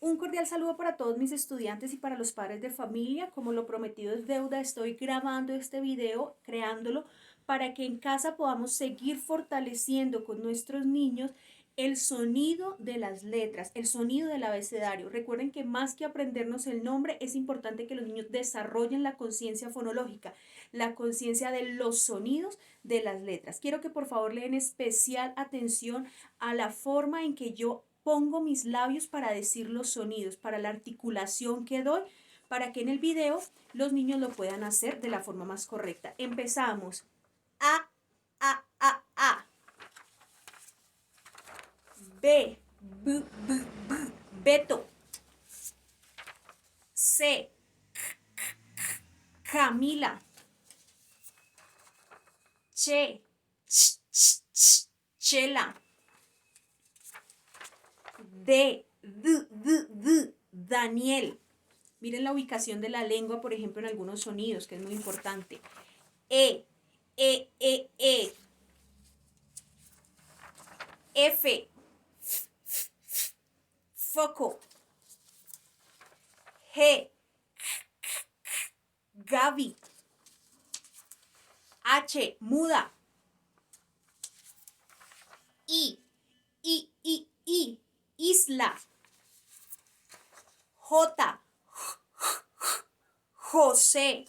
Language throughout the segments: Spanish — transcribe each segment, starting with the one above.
Un cordial saludo para todos mis estudiantes y para los padres de familia. Como lo prometido es deuda, estoy grabando este video, creándolo, para que en casa podamos seguir fortaleciendo con nuestros niños el sonido de las letras, el sonido del abecedario. Recuerden que más que aprendernos el nombre, es importante que los niños desarrollen la conciencia fonológica, la conciencia de los sonidos de las letras. Quiero que por favor le den especial atención a la forma en que yo pongo mis labios para decir los sonidos, para la articulación que doy, para que en el video los niños lo puedan hacer de la forma más correcta. Empezamos. A, A, A, A. B, B, B, B, Beto. C, Camila. Che, ch, ch, ch, Chela. D, Daniel. Miren la ubicación de la lengua, por ejemplo, en algunos sonidos, que es muy importante. E. F. Foco. G. Gaby. H. Muda. I. Isla. J. José.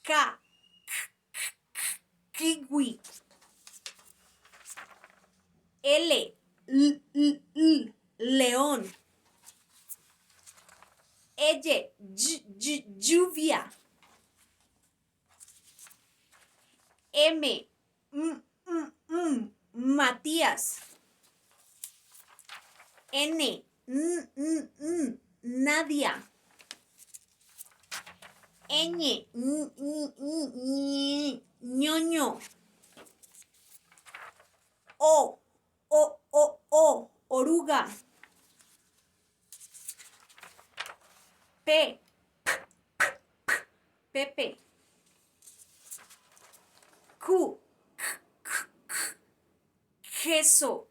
K. Kiwi. L. León. L. Lluvia. M. Matías. N. Nadia. Ñ. Ñoño. O. Oruga. P. Pepe. Q. Queso.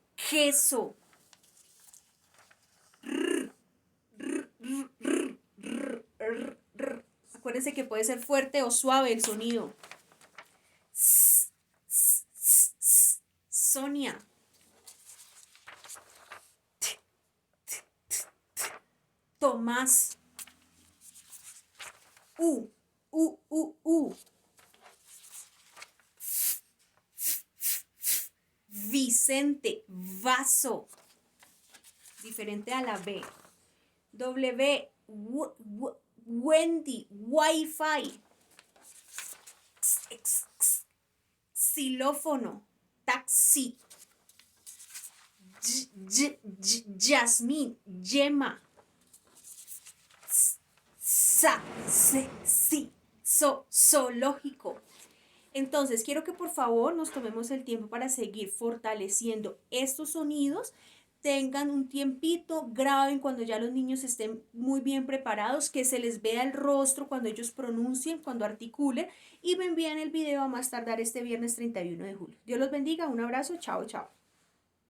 Acuérdense que puede ser fuerte o suave el sonido. Sonia. Tomás. U. Vicente. Vaso. Diferente a la B. W. Wendy. Wi-Fi. Xilófono. Taxi. Yasmín. Yema. Zoológico. Entonces, quiero que por favor nos tomemos el tiempo para seguir fortaleciendo estos sonidos. Tengan un tiempito, graben cuando ya los niños estén muy bien preparados, que se les vea el rostro cuando ellos pronuncien, cuando articulen, y me envían el video a más tardar este viernes 31 de julio. Dios los bendiga, un abrazo, chao, chao.